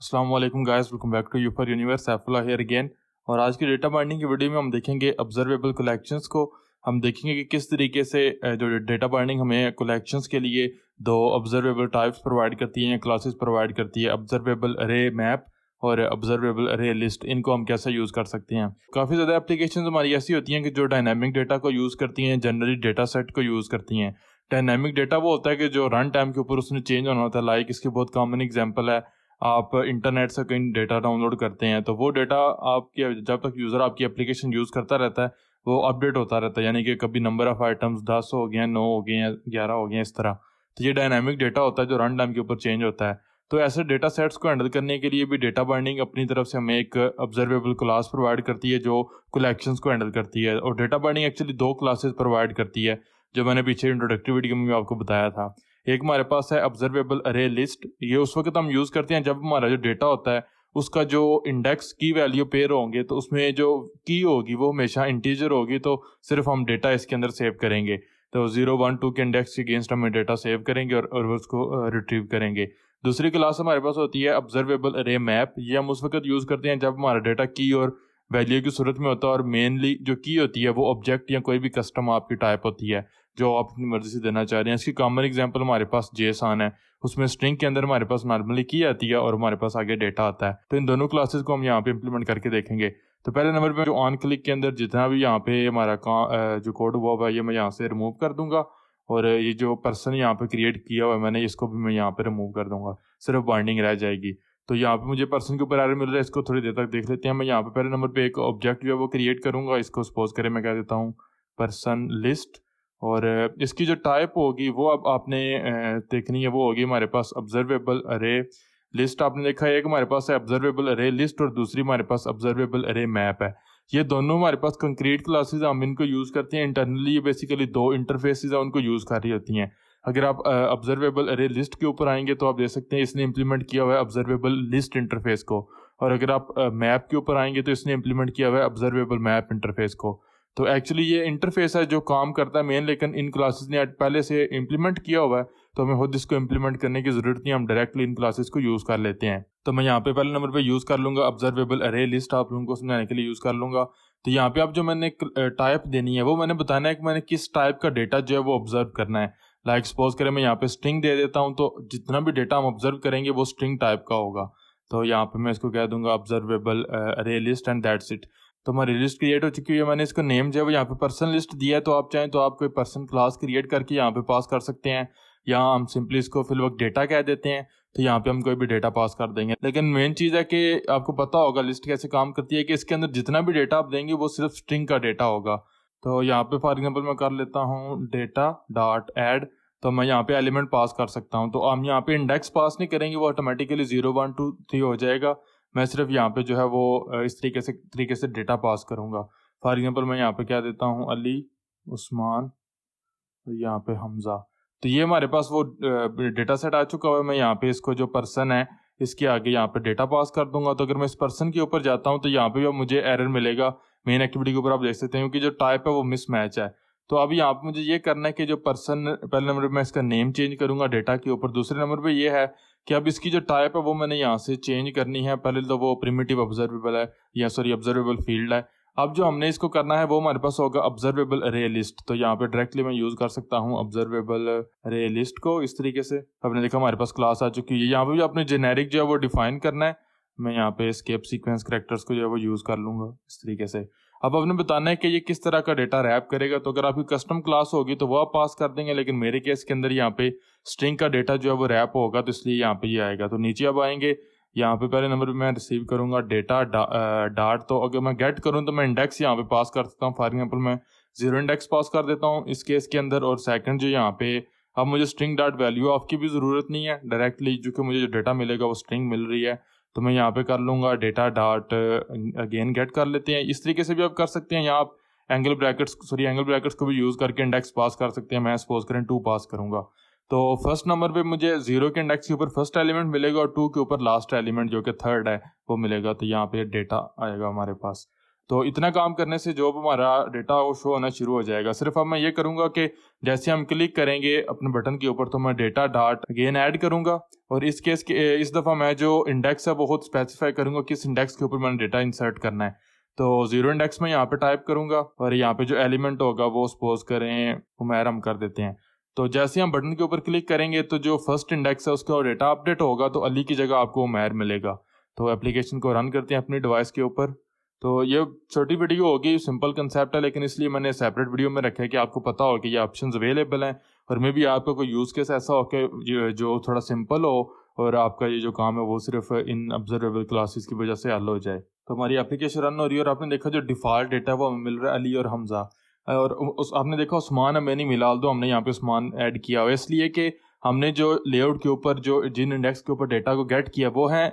अस्सलाम वालेकुम guys, welcome back to यूफर यूनिवर्स। Saifullah here again. और आज की डेटा बाइंडिंग की वीडियो में हम देखेंगे ऑब्जर्वेबल कलेक्शंस को। हम देखेंगे कि किस तरीके से जो डेटा बाइंडिंग हमें कलेक्शंस के लिए दो ऑब्जर्वेबल टाइप्स प्रोवाइड करती हैं, क्लासेस प्रोवाइड करती है, ऑब्जर्वेबल अरे मैप और ऑब्जर्वेबल अरे लिस्ट। इनको हम कैसे यूज़ कर सकते हैं। काफ़ी ज़्यादा एप्लीकेशन हमारी ऐसी होती हैं कि जो डायनामिक डेटा को यूज़ करती हैं, जनरली डेटा सेट को यूज़ करती हैं। डायनामिक डेटा वो होता है कि जो रन टाइम के ऊपर उसने चेंज होना होता है। लाइक इसकी बहुत कॉमन एग्जांपल है, आप इंटरनेट से कहीं डेटा डाउनलोड करते हैं तो वो डेटा आपके जब तक यूज़र आपकी एप्लीकेशन यूज़ करता रहता है वो अपडेट होता रहता है। यानी कि कभी नंबर ऑफ़ आइटम्स 10 हो गए हैं, 9 हो गए हैं, 11 हो गए हैं, इस तरह। तो ये डायनामिक डेटा होता है जो रन टाइम के ऊपर चेंज होता है। तो ऐसे डेटा सेट्स को हैंडल करने के लिए भी डेटा बाइंडिंग अपनी तरफ से हमें एक ऑब्जर्वेबल क्लास प्रोवाइड करती है जो कलेक्शंस को हैंडल करती है। और डेटा बाइंडिंग एक्चुअली दो क्लासेस प्रोवाइड करती है जो मैंने पीछे इंट्रोडक्टरी वीडियो में भी आपको बताया था। एक हमारे पास है ऑब्जर्वेबल अरे लिस्ट। ये उस वक्त हम यूज़ करते हैं जब हमारा जो डेटा होता है उसका जो इंडेक्स की वैल्यू पेयर होंगे तो उसमें जो की होगी वो हमेशा इंटीजर होगी, तो सिर्फ हम डेटा इसके अंदर सेव करेंगे। तो 0 1 2 के इंडेक्स के अगेंस्ट हम डेटा सेव करेंगे और उसको रिट्रीव करेंगे। दूसरी क्लास हमारे पास होती है ऑब्जर्वेबल अरे मैप। ये हम उस वक्त यूज़ करते हैं जब हमारा डेटा की और वैल्यू की सूरत में होता है, और मेनली जो की होती है वो ऑब्जेक्ट या कोई भी कस्टम आपकी टाइप होती है जो आप अपनी मर्जी से देना चाह रहे हैं। इसकी कॉमन एग्जांपल हमारे पास जेसन है। उसमें स्ट्रिंग के अंदर हमारे पास नॉर्मली की आती है और हमारे पास आगे डेटा आता है। तो इन दोनों क्लासेस को हम यहाँ पे इंप्लीमेंट करके देखेंगे। तो पहले नंबर पे जो ऑन क्लिक के अंदर जितना भी यहाँ पे हमारा जो कोड हुआ हुआ है ये मैं यहाँ से रिमूव कर दूंगा। और ये जो पर्सन यहाँ पे क्रिएट किया हुआ है मैंने, इसको भी मैं यहाँ पे रिमूव कर दूंगा। सिर्फ बाइंडिंग रह जाएगी। तो यहाँ पे मुझे पर्सन के ऊपर एरर मिल रहा है, इसको थोड़ी देर तक देख लेते हैं। मैं यहाँ पे पहले नंबर पे एक ऑब्जेक्ट जो है वो क्रिएट करूंगा। इसको सपोज करें मैं कह देता हूँ पर्सन लिस्ट। और इसकी जो टाइप होगी वो अब आपने देखनी है, वो होगी हमारे पास ऑब्जर्वेबल अरे लिस्ट। आपने देखा है एक हमारे पास है ऑब्जर्वेबल अरे लिस्ट और दूसरी हमारे पास ऑब्जर्वेबल अरे मैप है। ये दोनों हमारे पास कंक्रीट क्लासेस हम इनको यूज़ करते हैं। इंटरनली ये बेसिकली दो इंटरफेसेस है उनको यूज़ कर रही होती हैं। अगर आप ऑब्जर्वेबल अरे लिस्ट के ऊपर आएंगे तो आप देख सकते हैं इसने इम्प्लीमेंट किया हुआ है ऑब्जर्वेबल लिस्ट इंटरफेस को। और अगर आप मैप के ऊपर आएंगे तो इसने इम्प्लीमेंट किया हुआ है ऑब्जर्वेबल मैप इंटरफेस को। तो एक्चुअली ये इंटरफेस है जो काम करता है मेन, लेकिन इन क्लासेस ने पहले से इम्प्लीमेंट किया हुआ है तो हमें खुद इसको इम्प्लीमेंट करने की ज़रूरत नहीं, हम डायरेक्टली इन क्लासेस को यूज़ कर लेते हैं। तो मैं यहाँ पे पहले नंबर पे यूज़ कर लूँगा ऑब्जर्वेबल अरे लिस्ट, आप लोगों को समझाने के लिए यूज़ कर लूँगा। तो यहाँ पे आप जो मैंने टाइप देनी है वो मैंने बताना है कि मैंने किस टाइप का डेटा जो है वो ऑब्जर्व करना है। लाइक सपोज करें मैं यहाँ पे स्ट्रिंग दे देता हूँ तो जितना भी डेटा हम ऑब्जर्व करेंगे वो स्ट्रिंग टाइप का होगा। तो यहाँ पे मैं इसको कह दूंगा ऑब्जर्वेबल अरे लिस्ट एंड दैट्स इट। तो हमारी लिस्ट क्रिएट हो चुकी है। मैंने इसको नेम जो है वो यहाँ पे पर्सन लिस्ट दिया है, तो आप चाहें तो आप कोई पर्सन क्लास क्रिएट करके यहाँ पे पास कर सकते हैं। यहाँ हम सिंपली इसको फिल वक्त डेटा कह देते हैं। तो यहाँ पे हम कोई भी डेटा पास कर देंगे। लेकिन मेन चीज़ है कि आपको पता होगा लिस्ट कैसे काम करती है कि इसके अंदर जितना भी डेटा आप देंगे वो सिर्फ स्ट्रिंग का डेटा होगा। तो यहाँ पे फॉर एग्जाम्पल मैं कर लेता हूँ डेटा डॉट एड। तो मैं यहाँ पे एलिमेंट पास कर सकता हूँ। तो हम यहाँ पे इंडेक्स पास नहीं करेंगे, वो ऑटोमेटिकली 0 1 2 3 हो जाएगा। मैं सिर्फ यहाँ पे जो है वो इस तरीके से डेटा पास करूँगा। फॉर एग्जांपल मैं यहाँ पे क्या देता हूँ अली उस्मान, यहाँ पे हमज़ा। तो ये हमारे पास वो डेटा सेट आ चुका है। मैं यहाँ पे इसको जो पर्सन है इसके आगे यहाँ पे डेटा पास कर दूंगा। तो अगर मैं इस पर्सन के ऊपर जाता हूँ तो यहाँ पे भी मुझे एरर मिलेगा। मेन एक्टिविटी के ऊपर आप देख सकते हैं क्योंकि जो टाइप है वो मिसमैच है। तो अभी यहाँ पे मुझे ये करना है कि जो पर्सन, पहले नंबर पे मैं इसका नेम चेंज करूंगा डेटा के ऊपर। दूसरे नंबर पे ये है कि अब इसकी जो टाइप है वो मैंने यहाँ से चेंज करनी है। पहले तो वो प्रिमिटिव ऑब्जर्वेबल है या सॉरी ऑब्जर्वेबल फील्ड है। अब जो हमने इसको करना है वो हमारे पास होगा ऑब्जर्वेबल अरे लिस्ट। तो यहाँ पे डायरेक्टली मैं यूज़ कर सकता हूँ ऑब्जर्वेबल अरे लिस्ट को इस तरीके से। आपने देखा हमारे पास क्लास आ चुकी है। यहाँ पे भी अपने जेनेरिक जो है वो डिफाइन करना है। मैं यहाँ पे एस्केप सीक्वेंस कैरेक्टर्स को जो है वो यूज़ कर लूँगा इस तरीके से। अब आपने बताना है कि ये किस तरह का डेटा रैप करेगा। तो अगर आपकी कस्टम क्लास होगी तो वो आप पास कर देंगे, लेकिन मेरे केस के अंदर यहाँ पे स्ट्रिंग का डेटा जो है वो रैप होगा तो इसलिए यहाँ पे ये आएगा। तो नीचे अब आएंगे, यहाँ पे पहले नंबर पे मैं रिसीव करूँगा डेटा डाट। तो अगर मैं गेट करूँ तो मैं इंडेक्स यहाँ पे पास कर सकता हूँ। फॉर एग्जाम्पल मैं 0 इंडेक्स पास कर देता हूँ इस केस के अंदर। और सेकंड जो यहाँ पे अब मुझे स्ट्रिंग डॉट वैल्यू ऑफ की भी ज़रूरत नहीं है, डायरेक्टली जो कि मुझे जो डेटा मिलेगा वो स्ट्रिंग मिल रही है। तो मैं यहाँ पे कर लूँगा डेटा डॉट अगेन गेट कर लेते हैं। इस तरीके से भी आप कर सकते हैं। यहाँ आप एंगल ब्रैकेट्स को भी यूज़ करके इंडेक्स पास कर सकते हैं। मैं सपोज करें 2 पास करूँगा तो फर्स्ट नंबर पे मुझे 0 के इंडेक्स के ऊपर फर्स्ट एलिमेंट मिलेगा और 2 के ऊपर लास्ट एलिमेंट जो कि थर्ड है वो मिलेगा। तो यहाँ पे डेटा आएगा हमारे पास। तो इतना काम करने से जो हमारा डेटा वो शो होना शुरू हो जाएगा। सिर्फ अब मैं ये करूँगा कि जैसे हम क्लिक करेंगे अपने बटन के ऊपर तो मैं डेटा डॉट अगेन ऐड करूँगा, और इस केस के इस दफ़ा मैं जो इंडेक्स है वो खुद स्पेसिफाई करूँगा किस इंडेक्स के ऊपर मैंने डेटा इंसर्ट करना है। तो 0 इंडेक्स में यहाँ पे टाइप करूँगा और यहाँ पे जो एलिमेंट होगा वो सपोज करें उमैर हम कर देते हैं। तो जैसे हम बटन के ऊपर क्लिक करेंगे तो जो फर्स्ट इंडेक्स है उसका डेटा अपडेट होगा, तो अली की जगह आपको उमैर मिलेगा। तो एप्लीकेशन को रन करते हैं अपनी डिवाइस के ऊपर। तो ये छोटी वीडियो होगी, सिंपल कंसेप्ट है, लेकिन इसलिए मैंने सेपरेट वीडियो में रखा है कि आपको पता हो कि ये ऑप्शंस अवेलेबल हैं, और मे भी आपका कोई यूज़ केस ऐसा हो कि जो थोड़ा सिंपल हो और आपका ये जो काम है वो सिर्फ इन ऑब्जर्वेबल क्लासेस की वजह से हल हो जाए। तो हमारी एप्लीकेशन रन हो रही है और आपने देखा जो डिफ़ॉल्ट डेटा है वो हमें मिल रहा है अली और हमज़ा, और उस आपने देखा उस्मान हमें नहीं मिला, तो हमने यहाँ पे उस्मान ऐड किया हुआ है इसलिए कि हमने जो लेआउट के ऊपर जो जिन इंडेक्स के ऊपर डेटा को गेट किया वो है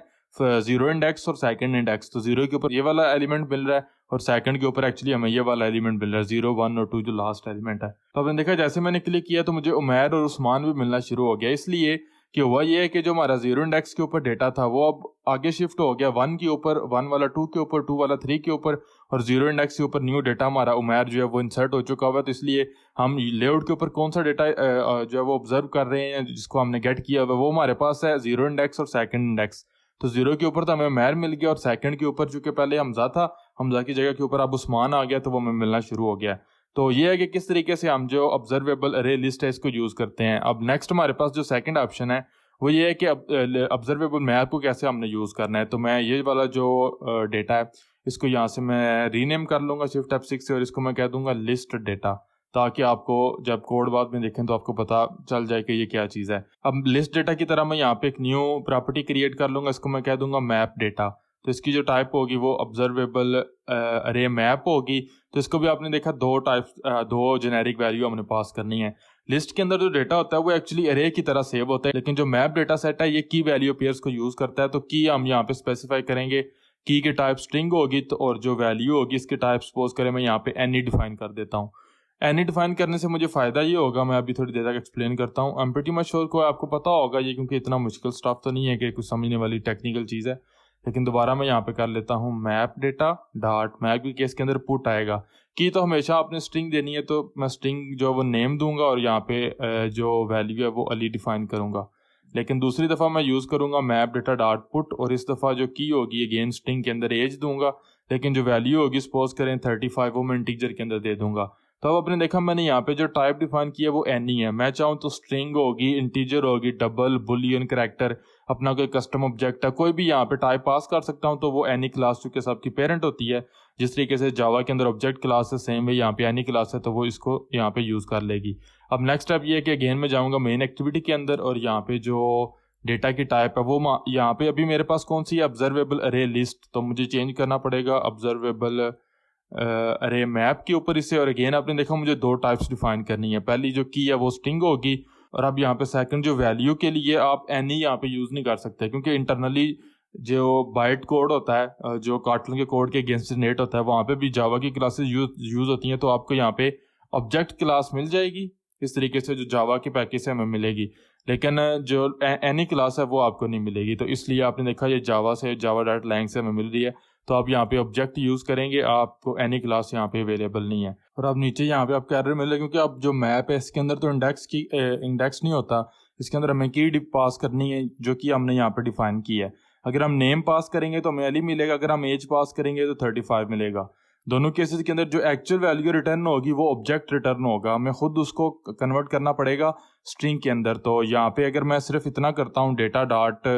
0 इंडेक्स और सेकंड इंडेक्स। तो 0 के ऊपर ये वाला एलिमेंट मिल रहा है और सेकंड के ऊपर एक्चुअली हमें ये वाला एलिमेंट मिल रहा है 0, 1 और 2 जो लास्ट एलिमेंट है। तो आपने देखा जैसे मैंने क्लिक किया तो मुझे उमैर और उस्मान भी मिलना शुरू हो गया, इसलिए कि हुआ ये है कि जो हमारा 0 इंडेक्स के ऊपर डेटा था वो अब आगे शिफ्ट हो गया 1 के ऊपर, 1 वाला 2 के ऊपर, 2 वाला 3 के ऊपर, और 0 इंडेक्स के ऊपर न्यू डेटा हमारा उमैर जो है वो इंसर्ट हो चुका हुआ है। तो इसलिए हम लेआउट के ऊपर कौन सा डेटा जो है वो ऑब्जर्व कर रहे हैं जिसको हमने गेट किया हुआ है वो हमारे पास है 0 इंडेक्स और सेकंड इंडेक्स। तो 0 के ऊपर तो हमें उमैर मिल गया और सेकंड के ऊपर चूंकि पहले हमजा था, हमजा की जगह के ऊपर अब उस्मान आ गया तो वो हमें मिलना शुरू हो गया। तो ये है कि किस तरीके से हम जो ऑब्जर्वेबल अरे लिस्ट है इसको यूज़ करते हैं। अब नेक्स्ट हमारे पास जो सेकंड ऑप्शन है वो ये है कि ऑब्जर्वेबल मैप को कैसे हमने यूज़ करना है। तो मैं ये वाला जो डेटा है इसको यहाँ से मैं रीनेम कर लूँगा शिफ्ट F6 से, और इसको मैं कह दूँगा लिस्ट डेटा, ताकि आपको जब कोड बाद में देखें तो आपको पता चल जाए कि ये क्या चीज़ है। अब लिस्ट डेटा की तरह मैं यहाँ पे एक न्यू प्रॉपर्टी क्रिएट कर लूँगा, इसको मैं कह दूँगा मैप डेटा। तो इसकी जो टाइप होगी वो ऑब्जर्वेबल अरे मैप होगी। तो इसको भी आपने देखा दो जेनेरिक वैल्यू हमने पास करनी है। लिस्ट के अंदर जो डेटा होता है वो एक्चुअली अरे की तरह सेव होता है, लेकिन जो मैप डेटा सेट है ये की वैल्यू पेयर्स को यूज़ करता है। तो की हम यहाँ पे स्पेसिफाई करेंगे, की की टाइप स्ट्रिंग होगी, तो और जो वैल्यू होगी इसके टाइप सपोज करें मैं यहाँ पे एनी डिफाइन कर देता हूँ। एनी डिफाइन करने से मुझे फ़ायदा ये होगा, मैं अभी थोड़ी देर तक एक्सप्लेन करता हूँ। I am pretty much sure को आपको पता होगा ये, क्योंकि इतना मुश्किल स्टफ तो नहीं है कि कुछ समझने वाली टेक्निकल चीज़ है। लेकिन दोबारा मैं यहाँ पे कर लेता हूँ मैप डेटा डॉट मैप के केस के अंदर पुट आएगा। की तो हमेशा आपने स्ट्रिंग देनी है, तो मैं स्ट्रिंग जो वो नेम दूंगा और यहाँ पे जो वैल्यू है वो अली डिफाइन करूँगा। लेकिन दूसरी दफ़ा मैं यूज़ करूँगा मैप डेटा डॉट पुट, और इस दफ़ा जो की होगी अगेन स्ट्रिंग के अंदर एज दूंगा, लेकिन जो वैल्यू होगी सपोज करें 35 वो मैं इंटीजर के अंदर दे दूंगा। तो अब आपने देखा मैंने यहाँ पे जो टाइप डिफाइन किया वो एनी है। मैं चाहूँ तो स्ट्रिंग होगी, इंटीजर होगी, डबल, बुलियन, करैक्टर, अपना कोई कस्टम ऑब्जेक्ट है, कोई भी यहाँ पे टाइप पास कर सकता हूँ। तो वो एनी क्लास चूँकि सबकी पेरेंट होती है, जिस तरीके से जावा के अंदर ऑब्जेक्ट क्लास है सेम है यहाँ पे एनी क्लास है, तो वो इसको यहाँ पे यूज़ कर लेगी। अब नेक्स्ट स्टेप ये है कि अगेन मैं जाऊँगा मेन एक्टिविटी के अंदर, और यहाँ पे जो डेटा की टाइप है वो यहाँ पे अभी मेरे पास कौन सी है ऑब्जर्वेबल अरे लिस्ट, तो मुझे चेंज करना पड़ेगा ऑब्जर्वेबल अरे मैप के ऊपर इसे। और अगेन आपने देखा मुझे दो टाइप्स डिफाइन करनी है, पहली जो की है वो स्ट्रिंग होगी, और अब यहाँ पे सेकंड जो वैल्यू के लिए आप एनी यहाँ पे यूज़ नहीं कर सकते, क्योंकि इंटरनली जो बाइट कोड होता है जो कार्टल के कोड के अगेंस्ट जनरेट होता है वहाँ पे भी जावा की क्लासेस यूज़ होती हैं। तो आपको यहाँ पे ऑब्जेक्ट क्लास मिल जाएगी इस तरीके से जो जावा के पैकेज से हमें मिलेगी, लेकिन जो एनी क्लास है वो आपको नहीं मिलेगी। तो इसलिए आपने देखा ये जावा डॉट लैंग से हमें मिल रही है। तो आप यहाँ पे ऑब्जेक्ट यूज़ करेंगे, आपको एनी क्लास यहाँ पे अवेलेबल नहीं है। और अब नीचे यहाँ पे आपको एरर मिलेगा, क्योंकि अब जो मैप है इसके अंदर तो इंडेक्स नहीं होता, इसके अंदर हमें की पास करनी है जो कि हमने यहाँ पे डिफाइन की है। अगर हम नेम पास करेंगे तो हमें अली मिलेगा, अगर हम एज पास करेंगे तो 35 मिलेगा। दोनों केसेस के अंदर जो एक्चुअल वैल्यू रिटर्न होगी वो ऑब्जेक्ट रिटर्न होगा, हमें खुद उसको कन्वर्ट करना पड़ेगा स्ट्रिंग के अंदर। तो यहाँ पे अगर मैं सिर्फ इतना करता हूँ डेटा डॉट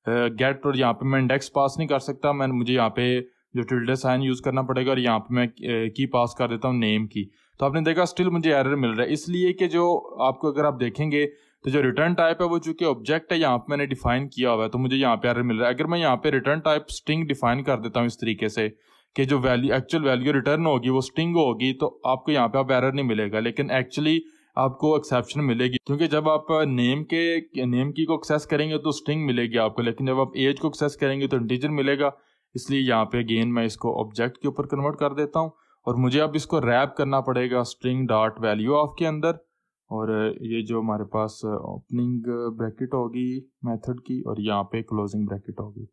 गेट, और यहाँ पे मैं इंडेक्स पास नहीं कर सकता, मुझे यहाँ पे जो टिल्डे साइन यूज़ करना पड़ेगा, और यहाँ पे मैं की पास कर देता हूँ नेम की। तो आपने देखा स्टिल मुझे एरर मिल रहा है, इसलिए कि जो आपको अगर आप देखेंगे तो जो रिटर्न टाइप है वो चूंकि ऑब्जेक्ट है यहाँ पे मैंने डिफाइन किया हुआ है, तो मुझे यहाँ पे एरर मिल रहा है। अगर मैं यहाँ पे रिटर्न टाइप स्ट्रिंग डिफाइन कर देता हूँ इस तरीके से कि जो एक्चुअल वैल्यू रिटर्न होगी वो स्ट्रिंग होगी, तो आपको यहाँ पे अब एरर नहीं मिलेगा, लेकिन एक्चुअली आपको एक्सेप्शन मिलेगी, क्योंकि जब आप नेम की को एक्सेस करेंगे तो स्ट्रिंग मिलेगी आपको, लेकिन जब आप एज को एक्सेस करेंगे तो इंटीजर मिलेगा। इसलिए यहाँ पे अगेन मैं इसको ऑब्जेक्ट के ऊपर कन्वर्ट कर देता हूँ, और मुझे अब इसको रैप करना पड़ेगा स्ट्रिंग डॉट वैल्यू ऑफ के अंदर। और ये जो हमारे पास ओपनिंग ब्रैकेट होगी मेथड की, और यहाँ पे क्लोजिंग ब्रैकेट होगी।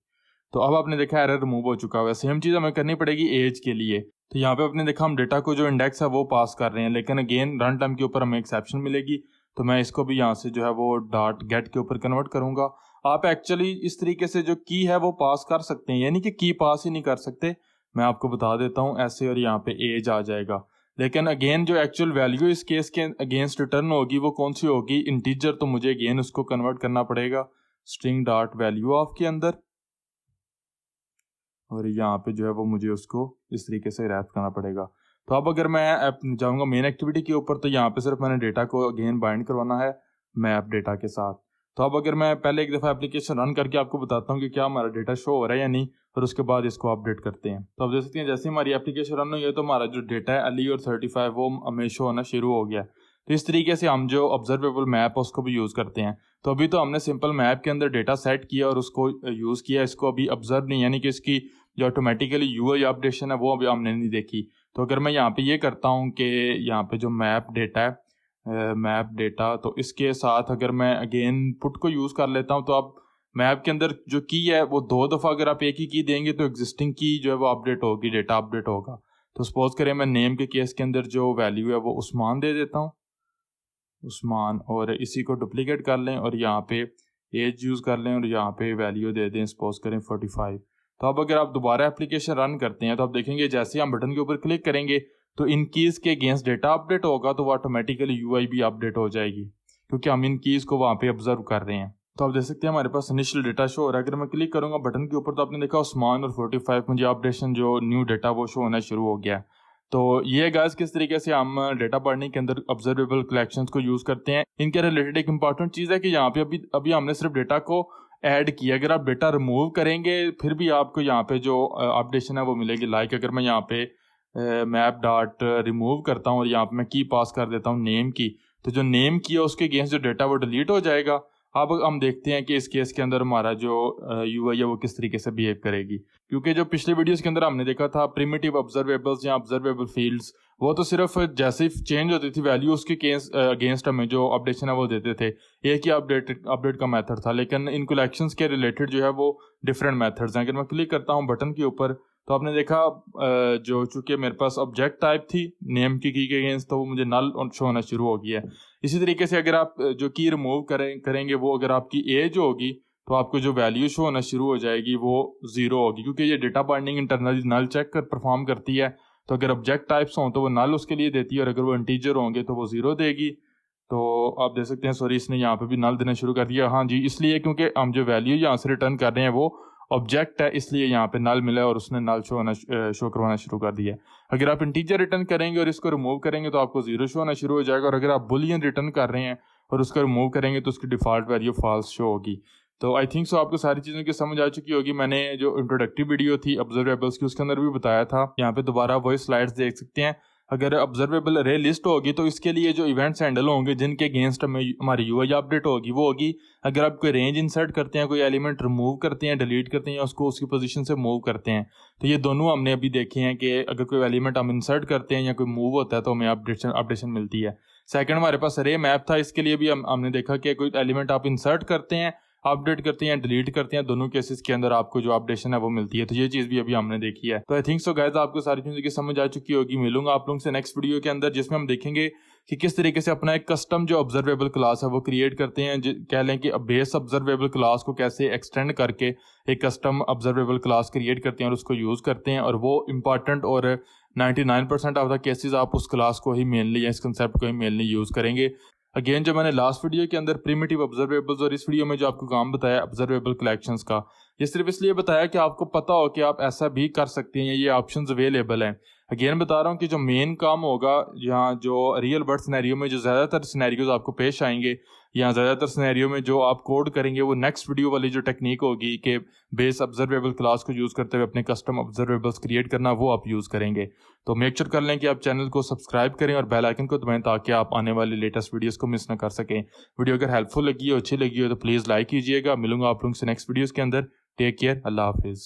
तो अब आपने देखा एरर रिमूव हो चुका है। सेम चीज़ हमें करनी पड़ेगी एज के लिए। तो यहाँ पे आपने देखा हम डेटा को जो इंडेक्स है वो पास कर रहे हैं, लेकिन अगेन रन टाइम के ऊपर हमें एक्सेप्शन मिलेगी। तो मैं इसको भी यहाँ से जो है वो डॉट गेट के ऊपर कन्वर्ट करूँगा। आप एक्चुअली इस तरीके से जो की है वो पास कर सकते हैं, यानी कि की पास ही नहीं कर सकते। मैं आपको बता देता हूँ ऐसे, और यहाँ पे एज आ जाएगा। लेकिन अगेन जो एक्चुअल वैल्यू इस केस के अगेंस्ट रिटर्न होगी वो कौन सी होगी, इंटीजर। तो मुझे अगेन उसको कन्वर्ट करना पड़ेगा स्ट्रिंग डॉट वैल्यू ऑफ के अंदर, और यहाँ पे जो है वो मुझे उसको इस तरीके से रैप करना पड़ेगा। तो अब अगर मैं जाऊँगा मेन एक्टिविटी के ऊपर, तो यहाँ पे सिर्फ मैंने डेटा को अगेन बाइंड करवाना है मैप डेटा के साथ। तो अब अगर मैं पहले एक दफ़ा एप्लीकेशन रन करके आपको बताता हूँ कि क्या हमारा डेटा शो हो रहा है या नहीं, और उसके बाद इसको अपडेट करते हैं। तो आप देख सकते हैं जैसे हमारी एप्लीकेशन रन हुई है तो हमारा जो डेटा है अली और 35 वो हमें शो होना शुरू हो गया। तो इस तरीके से हम जो ऑब्जर्वेबल मैप है उसको भी यूज़ करते हैं। तो अभी तो हमने सिंपल मैप के अंदर डेटा सेट किया और उसको यूज़ किया, इसको अभी ऑब्जर्व नहीं, यानी कि इसकी जो ऑटोमेटिकली यूआई अपडेशन है वो अभी हमने नहीं देखी। तो अगर मैं यहाँ पे ये करता हूँ कि यहाँ पे जो मैप डेटा है, मैप डेटा, तो इसके साथ अगर मैं अगेन पुट को यूज़ कर लेता हूँ, तो अब मैप के अंदर जो की है वो 2 दफ़ा अगर आप एक ही की देंगे तो एग्जिस्टिंग की जो है वो अपडेट होगी, डेटा अपडेट होगा। तो सपोज करें मैं नेम के केस के अंदर जो वैल्यू है वो उस्मान दे देता हूँ, उस्मान, और इसी को डुप्लीकेट कर लें और यहाँ पे एज यूज़ कर लें और यहाँ पे वैल्यू दे दें, सपोज करें 45। तो अब अगर आप दोबारा एप्लीकेशन रन करते हैं तो आप देखेंगे जैसे हम बटन के ऊपर क्लिक करेंगे तो इन कीज़ के अगेंस्ट डेटा अपडेट होगा, तो वो ऑटोमेटिकली यूआई भी अपडेट हो जाएगी क्योंकि हम इन कीज़ को वहाँ पे ऑब्जर्व कर रहे हैं। तो आप देख सकते हैं हमारे पास इनिशियल डेटा शो हो रहा है। अगर मैं क्लिक करूँगा बटन के ऊपर तो आपने देखा उस्मान और 45 मुझे अपडेशन जो न्यू डेटा वो शो होना शुरू हो गया। तो ये गाइस किस तरीके से हम डेटा पढ़ने के अंदर ऑब्जर्वेबल कलेक्शंस को यूज़ करते हैं। इनके रिलेटेड एक इंपॉर्टेंट चीज़ है कि यहाँ पे अभी हमने सिर्फ डेटा को ऐड किया। अगर आप डेटा रिमूव करेंगे फिर भी आपको यहाँ पे जो अपडेशन है वो मिलेगी। लाइक अगर मैं यहाँ पे मैप डॉट रिमूव करता हूँ और यहाँ पे मैं की पास कर देता हूँ नेम की, तो जो नेम की है उसके अगेंस्ट जो डेटा वो डिलीट हो जाएगा। अब हम देखते हैं कि इस केस के अंदर हमारा जो यूआई है वो किस तरीके से बिहेव करेगी, क्योंकि जो पिछले वीडियोस के अंदर हमने देखा था प्रिमिटिव ऑब्जर्वेबल्स या ऑब्जर्वेबल फील्ड्स, वो तो सिर्फ जैसे ही चेंज होती थी वैल्यू उसके अगेंस्ट हमें जो अपडेशन है वो देते थे। एक ही अपडेट का मेथड था, लेकिन इन कलेक्शंस के रिलेटेड जो है वो डिफरेंट मेथड्स हैं। अगर मैं क्लिक करता हूँ बटन के ऊपर तो आपने देखा जो चूंकि मेरे पास ऑब्जेक्ट टाइप थी नेम की के अगेंस्ट, तो वो मुझे नल शो होना शुरू हो गया है। इसी तरीके से अगर आप जो की रिमूव करेंगे वो अगर आपकी एज होगी तो आपको जो वैल्यू शो होना शुरू हो जाएगी वो 0 होगी, क्योंकि ये डेटा बाइंडिंग इंटरनली नल चेक कर परफॉर्म करती है। तो अगर ऑब्जेक्ट टाइप्स हों तो वो नल उसके लिए देती है और अगर वो इंटीजर होंगे तो वो 0 देगी। तो आप देख सकते हैं सॉरी इसने यहाँ पे भी नल देना शुरू कर दिया। हाँ जी, इसलिए क्योंकि हम जो वैल्यू यहाँ से रिटर्न कर रहे हैं वो ऑब्जेक्ट है, इसलिए यहाँ पे नल मिला और उसने नल शो करवाना शुरू कर दिया। अगर आप इंटीजर रिटर्न करेंगे और इसको रिमूव करेंगे तो आपको 0 शो होना शुरू हो जाएगा, और अगर आप बुलियन रिटर्न कर रहे हैं और उसको रिमूव करेंगे तो उसकी डिफ़ॉल्ट वैल्यू फॉल्स शो होगी। तो आई थिंक सो आपको सारी चीज़ों की समझ आ चुकी होगी। मैंने जो इंट्रोडक्टिव वीडियो थी ऑब्जर्वेबल्स की उसके अंदर भी बताया था, यहाँ पे दोबारा वही स्लाइड्स देख सकते हैं। अगर ऑब्जर्वेबल अरे लिस्ट होगी तो इसके लिए जो इवेंट्स हैंडल होंगे जिनके अगेंस्ट में हमारी यूआई अपडेट होगी वो होगी अगर आप कोई रेंज इंसर्ट करते हैं, कोई एलिमेंट रिमूव करते हैं, डिलीट करते हैं या उसको उसकी पोजीशन से मूव करते हैं। तो ये दोनों हमने अभी देखे हैं कि अगर कोई एलिमेंट हम इंसर्ट करते हैं या कोई मूव होता है तो हमें अपडेशन मिलती है। सेकंड हमारे पास अरे मैप था, इसके लिए भी हमने देखा कि कोई एलिमेंट आप इंसर्ट करते हैं, अपडेट करते हैं, डिलीट करते हैं, दोनों केसेस के अंदर आपको जो अपडेशन है वो मिलती है। तो ये चीज़ भी अभी हमने देखी है। तो आई थिंक सो गाइस आपको सारी चीज़ों की समझ आ चुकी होगी। मिलूंगा आप लोगों से नेक्स्ट वीडियो के अंदर जिसमें हम देखेंगे कि किस तरीके से अपना एक कस्टम जो ऑब्जर्वेबल क्लास है वो क्रिएट करते हैं। कह लें कि बेस ऑब्जर्वेबल क्लास को कैसे एक्सटेंड करके एक कस्टम ऑब्जर्वेबल क्लास क्रिएट करते हैं और उसको यूज़ करते हैं, और वो इंपॉर्टेंट और 99% ऑफ द केसेस आप उस क्लास को ही मेनली या इस कंसेप्ट को ही मेनली यूज़ करेंगे। अगेन जो मैंने लास्ट वीडियो के अंदर प्रिमिटिव ऑब्जर्वेबल्स और इस वीडियो में जो आपको काम बताया ऑब्जर्वेबल कलेक्शंस का, ये सिर्फ इसलिए बताया कि आपको पता हो कि आप ऐसा भी कर सकते हैं, ये ऑप्शंस अवेलेबल हैं। अगेन बता रहा हूँ कि जो मेन काम होगा यहाँ जो रियल वर्ल्ड सिनेरियो में जो ज़्यादातर सिनेरियोज आपको पेश आएंगे या ज़्यादातर सिनेरियो में जो आप कोड करेंगे वो नेक्स्ट वीडियो वाली जो टेक्निक होगी कि बेस ऑब्जर्वेबल क्लास को यूज़ करते हुए अपने कस्टम ऑब्जर्वेबल्स क्रिएट करना, वो आप यूज़ करेंगे। तो मेक श्योर कर लें कि आप चैनल को सब्सक्राइब करें और बेल आइकन को दबाएं ताकि आप आने वाली लेटेस्ट वीडियोस को मिस ना कर सकें। वीडियो अगर हेल्पफुल लगी हो, अच्छी लगी हो तो प्लीज़ लाइक कीजिएगा। मिलूंगा आप लोगों से नेक्स्ट वीडियोज़ के अंदर। टेक केयर, अल्लाह हाफिज़।